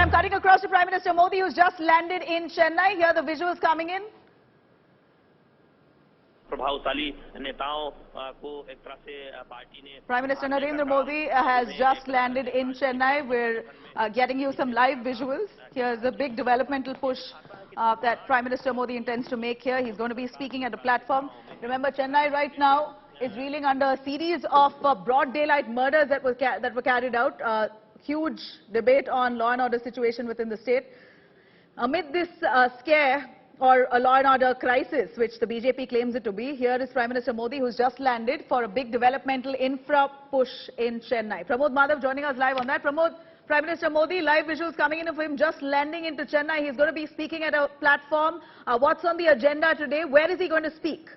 I'm cutting across to Prime Minister Modi, who's just landed in Chennai. Here are the visuals coming in. प्रभावशाली नेताओं को एक तरह से पार्टी ने Prime Minister Narendra Modi has just landed in Chennai. We're getting you some live visuals. Here's a big developmental push that Prime Minister Modi intends to make here. He's going to be speaking at a platform. Remember, Chennai right now is reeling under a series of broad daylight murders that were carried out. Huge debate on law and order situation within the state. Amid this scare or a law and order crisis, which the BJP claims it to be, here is Prime Minister Modi, who's just landed for a big developmental infra push in Chennai. Pramod Madhav joining us live on that. Pramod, Prime Minister Modi, live visuals coming in of him just landing into Chennai. He's going to be speaking at a platform. What's on the agenda today? Where is he going to speak?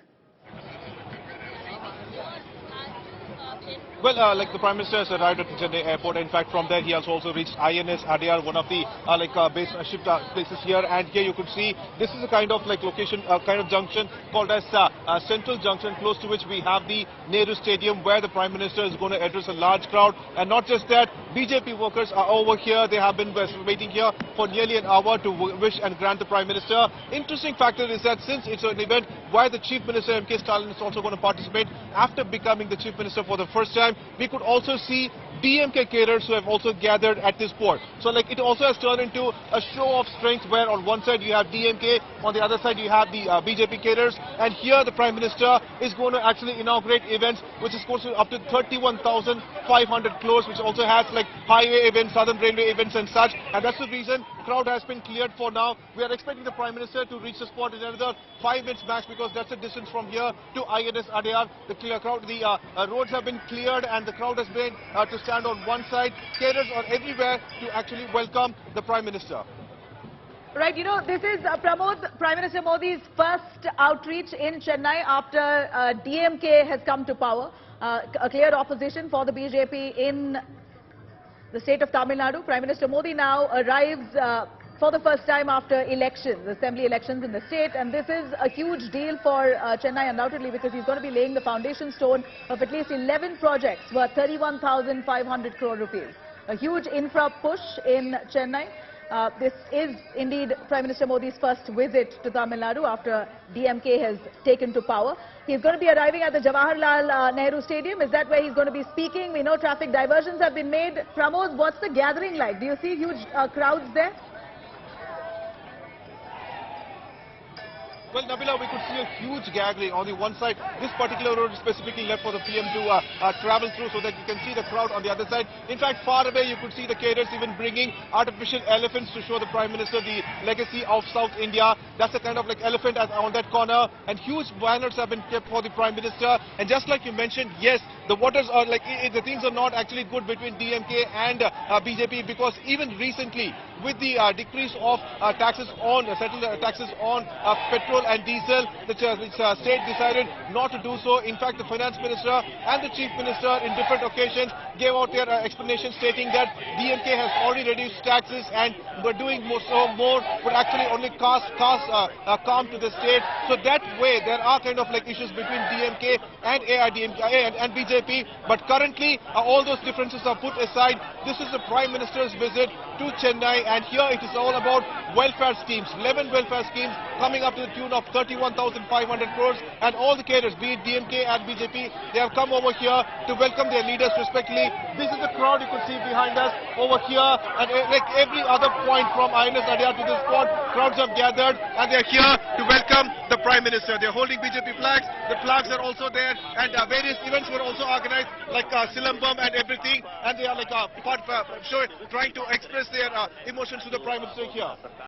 Well, like the Prime Minister has arrived at the Chennai airport. In fact, from there he has also reached INS Adyar, one of the base ship places here. And here you could see this is a kind of location, kind of junction called as Central Junction, close to which we have the Nehru Stadium, where the Prime Minister is going to address a large crowd. And not just that, BJP workers are over here. They have been waiting here for nearly an hour to wish and grant the Prime Minister. Interesting factor is that since it's an event where the Chief Minister MK Stalin is also going to participate after becoming the Chief Minister for the first time, we could also see DMK cadres who have also gathered at this port. So it also has turned into a show of strength, where on one side you have DMK, on the other side you have the BJP cadres, and here the Prime Minister is going to actually inaugurate events which is close to up to 31,500 crores, which also has highway events, southern railway events and such, and that's the reason crowd has been cleared for now. We are expecting the Prime Minister to reach the spot in another 5 minutes max, because that's the distance from here to INS Adyar. The roads have been cleared and the crowd has been to stand on one side. Cadres are everywhere to actually welcome the Prime Minister. Right, you know, this is Pramod, Prime Minister Modi's first outreach in Chennai after DMK has come to power. A clear opposition for the BJP in the state of Tamil Nadu. Prime Minister Modi now arrives for the first time after elections, assembly elections in the state, and this is a huge deal for Chennai undoubtedly, because he's going to be laying the foundation stone of at least 11 projects worth 31,500 crore rupees. A huge infra push in Chennai. This is indeed Prime Minister Modi's first visit to Tamil Nadu after DMK has taken to power. He's going to be arriving at the Jawaharlal Nehru Stadium. Is that where he's going to be speaking? We know traffic diversions have been made. Pramod, what's the gathering like? Do you see huge crowds there? Well, Nabila, we could see a huge gathering on the one side. This particular road is specifically left for the PM to travel through, so that you can see the crowd on the other side. In fact, far away you could see the cadres even bringing artificial elephants to show the Prime Minister the legacy of South India. That's the kind of elephant on that corner, and huge banners have been kept for the Prime Minister. And just like you mentioned, yes, the waters are the things are not actually good between DMK and BJP, because even recently, with the decrease of taxes on taxes on petrol and diesel, the state decided not to do so. In fact, the finance minister and the chief minister in different occasions gave out their explanation, stating that DMK has already reduced taxes and we're doing more would actually only cause harm to the state. So that way there are kind of issues between DMK and AIADMK and BJP. But currently all those differences are put aside. This is the Prime Minister's visit to Chennai, and here it is all about welfare schemes. 11 welfare schemes coming up to the tune of 31,500 crores, and all the cadres, be it DMK and BJP, they have come over here to welcome their leaders respectfully. This is the crowd you could see behind us over here, and like every other point from INS Adyar to this spot, crowds have gathered and they are here to welcome the Prime Minister. They are holding BJP flags. The flags are also there, and various events were also organized, like Silambam and everything, and they are trying to express their emotions to the Prime Minister here.